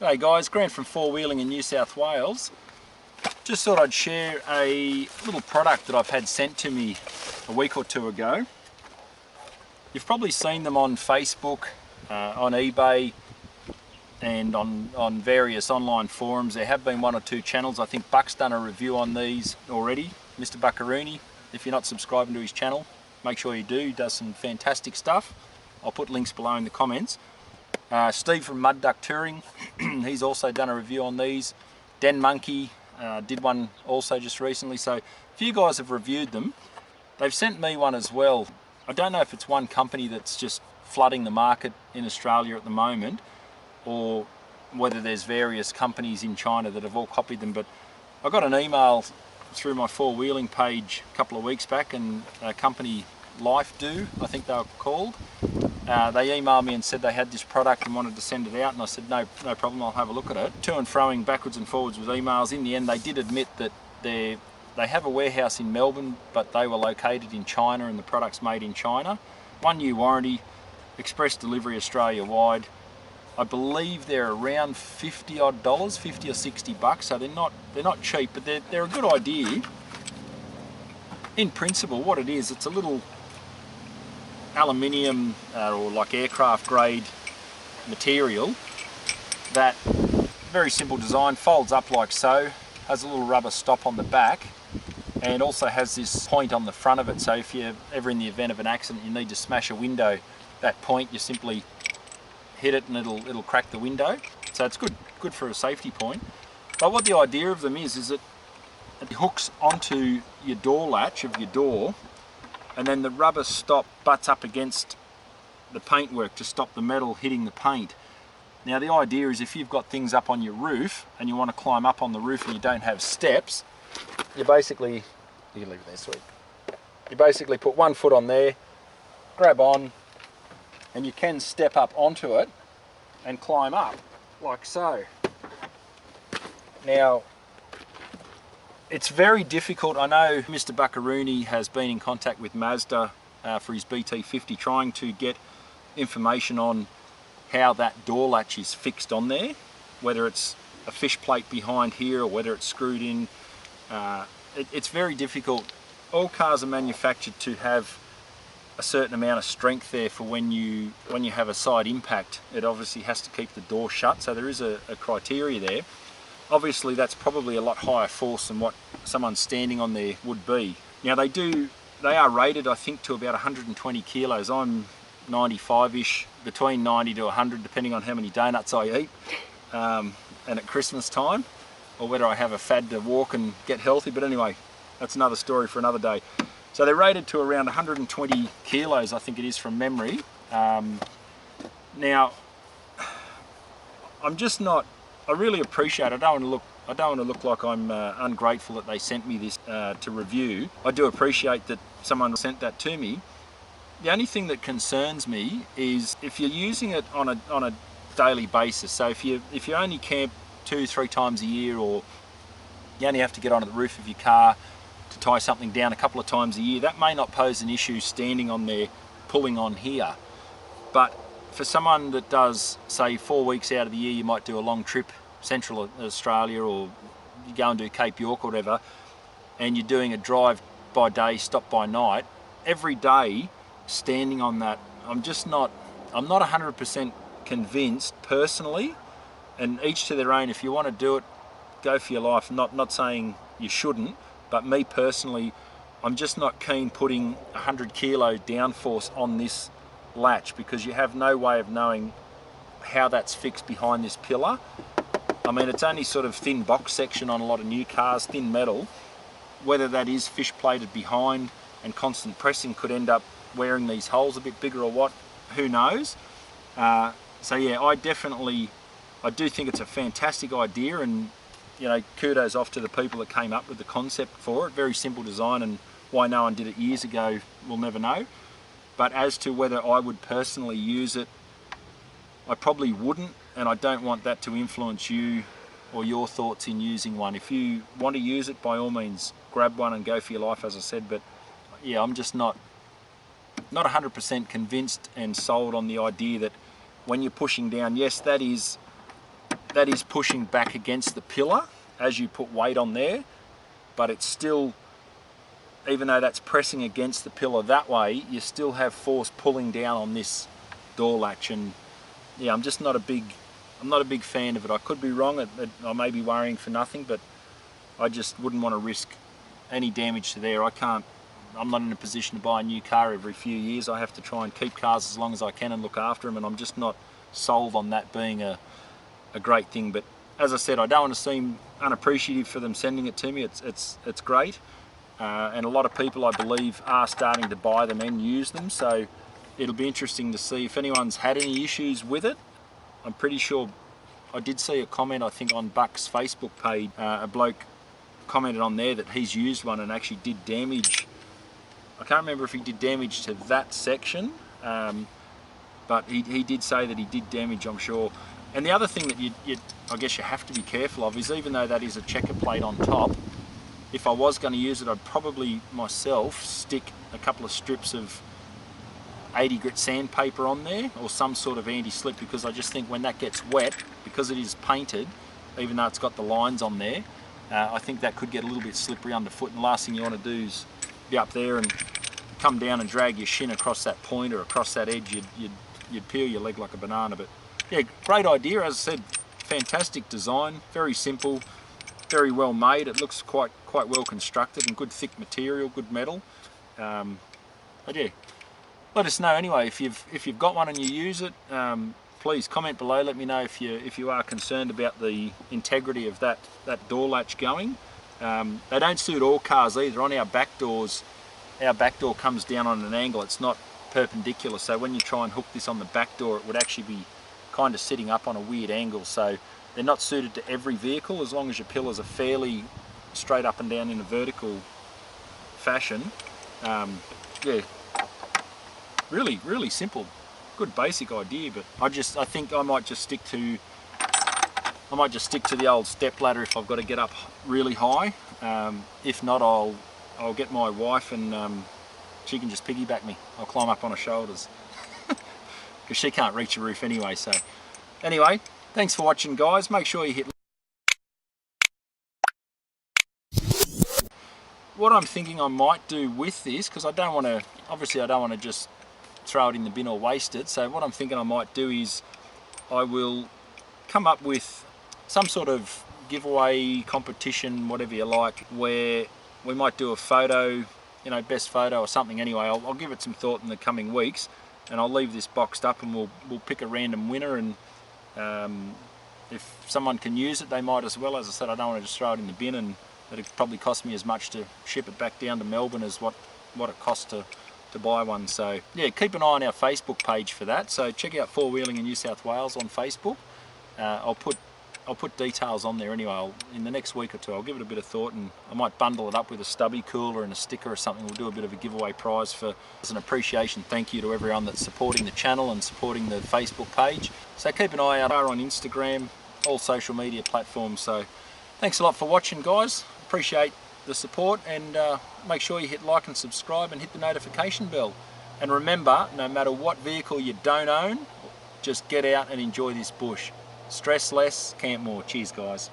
Hey guys, Grant from Four Wheeling in New South Wales. Just thought I'd share a little product that I've had sent to me a week or two ago. You've probably seen them on Facebook, on eBay and on various online forums. There have been one or two channels. I think Buck's done a review on these already, Mr. Buckaroony. If you're not subscribing to his channel, make sure you do. He does some fantastic stuff. I'll put links below in the comments. Steve from Mud Duck Touring, he's also done a review on these. Den Monkey did one also just recently, so a few guys have reviewed them. They've sent me one as well. I don't know if it's one company that's just flooding the market in Australia at the moment, or whether there's various companies in China that have all copied them, but I got an email through my Four Wheeling page a couple of weeks back, and a company, Life Do, I think they were called. They emailed me and said they had this product and wanted to send it out, and I said no problem, I'll have a look at it. To and froing backwards and forwards with emails. In the end they did admit that they have a warehouse in Melbourne, but they were located in China and the product's made in China. 1 year warranty, express delivery Australia wide. I believe they're around $50 odd, $50 or $60, so they're not cheap, but they're a good idea. In principle, what it is, it's a little aluminium or like aircraft grade material that, very simple design, folds up like so, has a little rubber stop on the back, and also has this point on the front of it, so if you're ever in the event of an accident you need to smash a window, that point you simply hit it and it'll crack the window. So it's good for a safety point. But what the idea of them is that it hooks onto your door latch of your door, and then the rubber stop butts up against the paintwork to stop the metal hitting the paint. Now the idea is if you've got things up on your roof and you want to climb up on the roof and you don't have steps, you basically, you can leave it there, sweet. You basically put 1 foot on there, grab on, and you can step up onto it and climb up like so. Now, it's very difficult. I know Mr. Buckaroony has been in contact with Mazda for his BT50, trying to get information on how that door latch is fixed on there, whether it's a fish plate behind here or whether it's screwed in. It's very difficult. All cars are manufactured to have a certain amount of strength there for when you have a side impact. It obviously has to keep the door shut, so there is a criteria there. Obviously that's probably a lot higher force than what someone standing on there would be. Now they are rated, I think, to about 120 kilos. I'm 95-ish, between 90 to 100 depending on how many donuts I eat, and at Christmas time, or whether I have a fad to walk and get healthy. But anyway, that's another story for another day. So they're rated to around 120 kilos, I think it is, from memory. Now I'm just not, I really appreciate it. I don't want to look like I'm ungrateful that they sent me this to review. I do appreciate that someone sent that to me. The only thing that concerns me is if you're using it on a daily basis. So if you only camp 2-3 times a year, or you only have to get onto the roof of your car to tie something down a couple of times a year, that may not pose an issue standing on there pulling on here. But for someone that does, say, 4 weeks out of the year, you might do a long trip, Central Australia, or you go and do Cape York or whatever, and you're doing a drive by day, stop by night, every day standing on that, I'm not 100% convinced personally, and each to their own. If you want to do it, go for your life. Not saying you shouldn't, but me personally, I'm just not keen putting 100 kilo downforce on this latch, because you have no way of knowing how that's fixed behind this pillar. I mean, it's only sort of thin box section on a lot of new cars, thin metal. Whether that is fish plated behind and constant pressing could end up wearing these holes a bit bigger or what, who knows. So yeah, I do think it's a fantastic idea, and you know, kudos off to the people that came up with the concept for it. Very simple design, and why no one did it years ago, we'll never know. But as to whether I would personally use it, I probably wouldn't, and I don't want that to influence you or your thoughts in using one. If you want to use it, by all means, grab one and go for your life, as I said. But yeah, I'm just not 100% convinced and sold on the idea that when you're pushing down, yes, that is that is pushing back against the pillar as you put weight on there, but it's still, even though that's pressing against the pillar that way, you still have force pulling down on this door latch. And yeah, I'm not a big fan of it. I could be wrong, I may be worrying for nothing, but I just wouldn't want to risk any damage to there. I'm not in a position to buy a new car every few years. I have to try and keep cars as long as I can and look after them, and I'm just not sold on that being a great thing. But as I said, I don't want to seem unappreciative for them sending it to me. It's great, and a lot of people, I believe, are starting to buy them and use them, so it'll be interesting to see if anyone's had any issues with it. I'm pretty sure I did see a comment, I think on Buck's Facebook page, a bloke commented on there that he's used one and actually did damage. I can't remember if he did damage to that section, but he did say that he did damage, I'm sure. And the other thing that I guess you have to be careful of is, even though that is a checker plate on top, if I was going to use it, I'd probably myself stick a couple of strips of 80 grit sandpaper on there, or some sort of anti-slip, because I just think when that gets wet, because it is painted, even though it's got the lines on there, I think that could get a little bit slippery underfoot, and the last thing you want to do is be up there and come down and drag your shin across that point or across that edge. You'd peel your leg like a banana. But yeah, great idea. As I said, fantastic design, very simple, very well made. It looks quite well constructed, and good thick material, good metal. But yeah, let us know anyway if you've got one and you use it. Please comment below. Let me know if you are concerned about the integrity of that door latch going. They don't suit all cars either. On our back doors, our back door comes down on an angle. It's not perpendicular, so when you try and hook this on the back door, it would actually be kind of sitting up on a weird angle. So they're not suited to every vehicle, as long as your pillars are fairly straight up and down in a vertical fashion. Yeah, really simple, good basic idea. But I think I might just stick to the old step ladder if I've got to get up really high. If not, I'll get my wife and she can just piggyback me. I'll climb up on her shoulders because she can't reach the roof anyway. So anyway, thanks for watching, guys. Make sure you hit. What I'm thinking I might do with this, because I don't want to just throw it in the bin or waste it. So what I'm thinking I might do is I will come up with some sort of giveaway competition, whatever you like, where we might do a photo, best photo or something. Anyway, I'll give it some thought in the coming weeks, and I'll leave this boxed up, and we'll pick a random winner. And if someone can use it, they might as well. As I said, I don't want to just throw it in the bin, and it'd probably cost me as much to ship it back down to Melbourne as what it costs to buy one. So yeah, keep an eye on our Facebook page for that. So check out Four Wheeling in New South Wales on Facebook. I'll put details on there anyway. In the next week or two, I'll give it a bit of thought, and I might bundle it up with a stubby cooler and a sticker or something. We'll do a bit of a giveaway prize as an appreciation. Thank you to everyone that's supporting the channel and supporting the Facebook page. So keep an eye out on Instagram, all social media platforms. So thanks a lot for watching, guys. Appreciate the support, and make sure you hit like and subscribe and hit the notification bell. And remember, no matter what vehicle you don't own, just get out and enjoy this bush. Stress less, camp more. Cheers, guys.